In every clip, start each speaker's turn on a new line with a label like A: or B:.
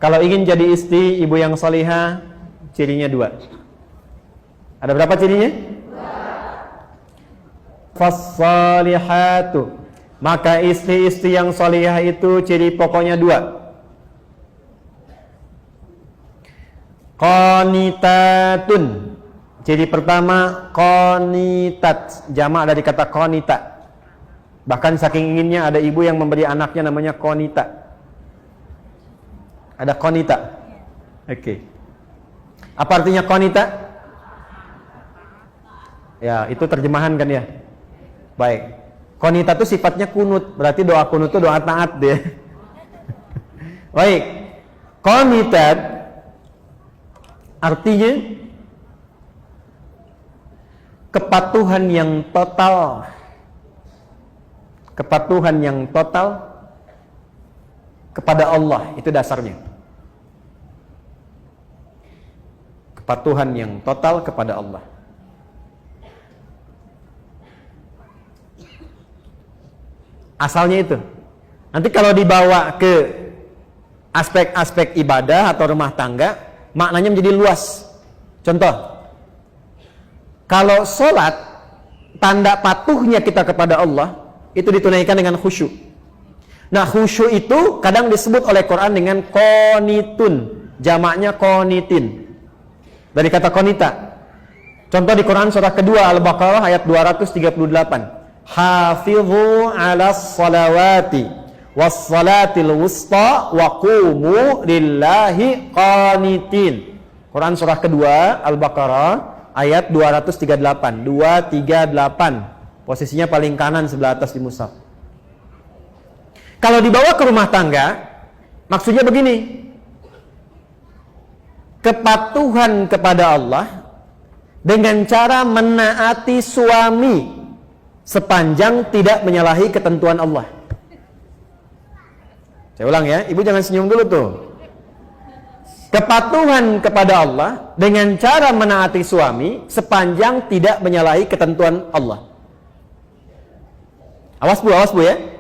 A: Kalau ingin jadi istri ibu yang salihah, cirinya 2. Ada berapa cirinya? 2. Fas-salihatu, maka istri-istri yang salihah itu ciri pokoknya 2. Qanitatun, ciri pertama qanitat, jamak dari kata qanita. Bahkan saking inginnya ada ibu yang memberi anaknya namanya qanita. Ada qanita. Oke. Apa artinya qanita? Ya, itu terjemahan kan ya. Baik. Qanita itu sifatnya kunut, berarti doa kunut itu doa taat dia. Baik. Qanitat artinya kepatuhan yang total. Kepatuhan yang total kepada Allah, itu dasarnya. Kepatuhan yang total kepada Allah. Asalnya itu. Nanti kalau dibawa ke aspek-aspek ibadah atau rumah tangga, maknanya menjadi luas. Contoh, kalau sholat, tanda patuhnya kita kepada Allah itu ditunaikan dengan khusyuk. Nah, khusyuk itu kadang disebut oleh Quran dengan qanitun, jamaknya qanitin, dari kata qanita. Contoh di Quran surah kedua Al-Baqarah ayat 238. Hafidhu 'alas salawati was salatil wusta wa qumu lillahi qanitin. Quran surah kedua Al-Baqarah ayat 238. 238. Posisinya paling kanan sebelah atas di mushaf. Kalau dibawa ke rumah tangga, maksudnya begini. Kepatuhan kepada Allah dengan cara menaati suami sepanjang tidak menyalahi ketentuan Allah. Saya ulang ya, ibu jangan senyum dulu tuh. Kepatuhan kepada Allah dengan cara menaati suami sepanjang tidak menyalahi ketentuan Allah. Awas bu ya.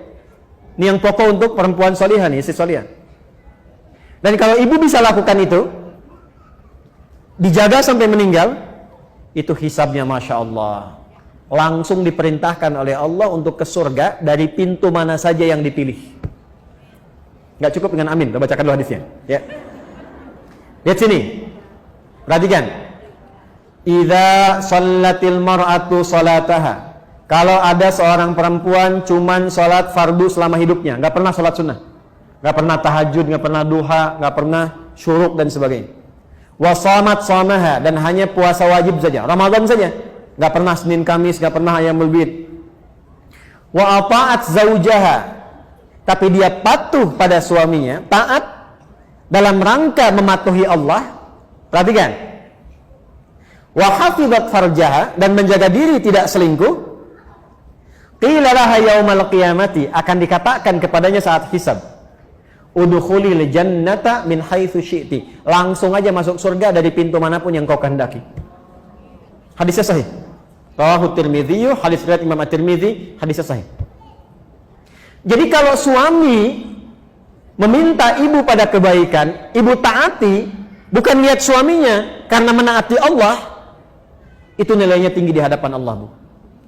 A: Ini yang pokok untuk perempuan salihah nih, istri salihah. Dan kalau ibu bisa lakukan itu, dijaga sampai meninggal, itu hisabnya Masya Allah. Langsung diperintahkan oleh Allah untuk ke surga dari pintu mana saja yang dipilih. Nggak cukup dengan amin, kita bacakan dulu hadisnya. Ya. Lihat sini. Perhatikan. Idza shallatil mar'atu salataha. Kalau ada seorang perempuan cuman sholat fardu selama hidupnya, nggak pernah sholat sunnah, nggak pernah tahajud, nggak pernah duha, nggak pernah syuruk dan sebagainya. Wasamat shamaha, dan hanya puasa wajib saja, Ramadan saja, nggak pernah Senin Kamis, nggak pernah Ayyamul Bid. Wa ata'at zaujaha, tapi dia patuh pada suaminya, taat dalam rangka mematuhi Allah. Perhatikan. Wa hafizat farjaha, dan menjaga diri tidak selingkuh. Qila laha yaumal qiyamati, akan dikatakan kepadanya saat hisab, udkhulil jannata min haitsu syi'ti, langsung aja masuk surga dari pintu manapun yang kau kehendaki. Hadisnya sahih. Rawahu Tirmidzi, hadis riwayat Imam At-Tirmidzi, hadisnya sahih. Jadi kalau suami meminta ibu pada kebaikan, ibu taati, bukan lihat suaminya karena menaati Allah, itu nilainya tinggi di hadapan Allah, Bu.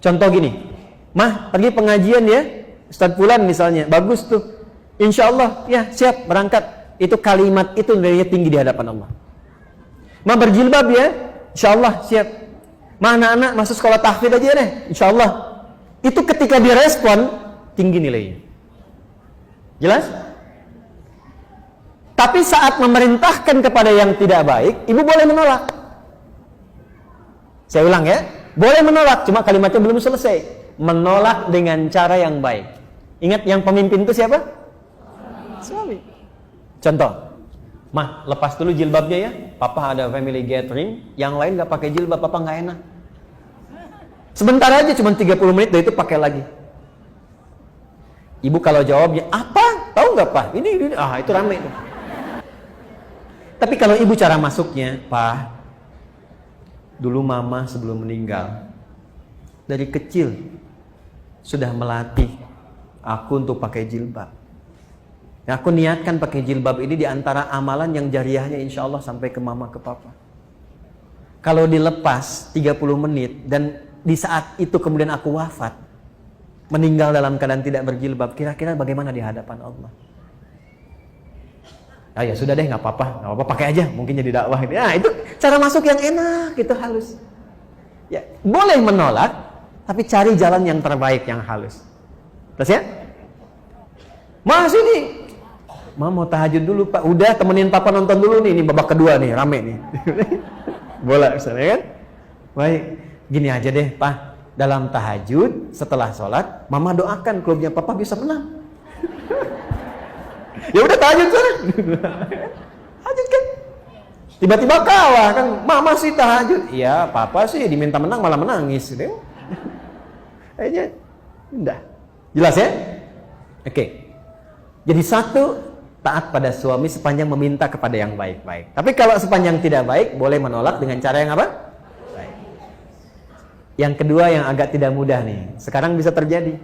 A: Contoh gini, Mah, pergi pengajian ya, Ustadz Fulan misalnya, bagus tuh, insya Allah, ya siap, berangkat. Itu kalimat itu nilainya tinggi di hadapan Allah. Mah berjilbab ya, insya Allah, siap. Mah anak-anak masuk sekolah tahfidz aja deh, insya Allah. Itu ketika direspon, tinggi nilainya. Jelas? Tapi saat memerintahkan kepada yang tidak baik, ibu boleh menolak. Saya ulang ya, boleh menolak, cuma kalimatnya belum selesai. Menolak dengan cara yang baik. Ingat yang pemimpin itu siapa? Suami. Contoh, Mah, lepas dulu jilbabnya ya, Papa ada family gathering, yang lain gak pakai jilbab, Papa gak enak. Sebentar aja, cuma 30 menit, dari itu pakai lagi. Ibu kalau jawabnya, apa? Tahu gak Pak? Ini, itu rame itu. Tapi kalau ibu cara masuknya, Pak, dulu Mama sebelum meninggal, dari kecil sudah melatih aku untuk pakai jilbab. Ya, aku niatkan pakai jilbab ini di antara amalan yang jariahnya insya Allah sampai ke mama, ke papa. Kalau dilepas 30 menit dan di saat itu kemudian aku wafat, meninggal dalam keadaan tidak berjilbab, kira-kira bagaimana di hadapan Allah? Ah, ya sudah deh, nggak apa-apa, pakai aja, mungkin jadi dakwah. Ya, itu cara masuk yang enak, itu halus. Ya, boleh menolak, tapi cari jalan yang terbaik, yang halus. Terus ya? Mas ini Ma mau tahajud dulu Pak. Udah, temenin Papa nonton dulu nih. Ini babak kedua nih, rame nih. Bola misalnya kan. Baik, gini aja deh Pak. Dalam tahajud, setelah sholat, Mama doakan klubnya Papa bisa menang. Ya udah tahajud sana. Tahajud kan. Tiba-tiba kalah kan. Mama sih tahajud. Iya, Papa sih diminta menang malah menangis. Kayaknya udah. Jelas ya? Oke. Jadi satu, taat pada suami sepanjang meminta kepada yang baik-baik. Tapi kalau sepanjang tidak baik, boleh menolak dengan cara yang apa? Baik. Yang kedua yang agak tidak mudah nih. Sekarang bisa terjadi.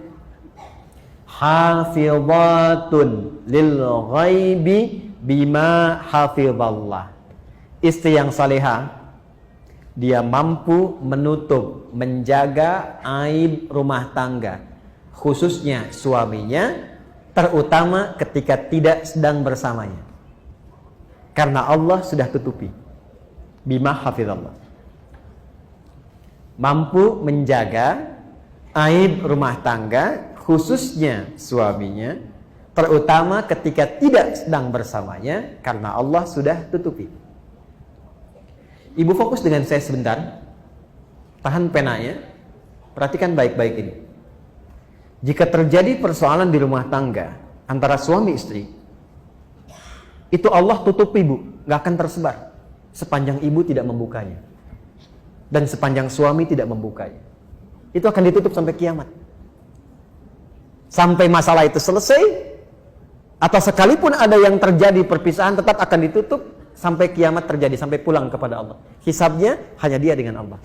A: Hafizatun lil ghaibi bima hafizallah. Istri yang salihah, dia mampu menutup, menjaga aib rumah tangga, khususnya suaminya, terutama ketika tidak sedang bersamanya. Karena Allah sudah tutupi. Bima hafizallah. Mampu menjaga aib rumah tangga, khususnya suaminya, terutama ketika tidak sedang bersamanya, karena Allah sudah tutupi. Ibu fokus dengan saya sebentar. Tahan penanya. Perhatikan baik-baik ini. Jika terjadi persoalan di rumah tangga antara suami istri, itu Allah tutup ibu, gak akan tersebar sepanjang ibu tidak membukanya, dan sepanjang suami tidak membukanya. Itu akan ditutup sampai kiamat, sampai masalah itu selesai, atau sekalipun ada yang terjadi perpisahan, tetap akan ditutup sampai kiamat terjadi, sampai pulang kepada Allah. Hisabnya hanya dia dengan Allah.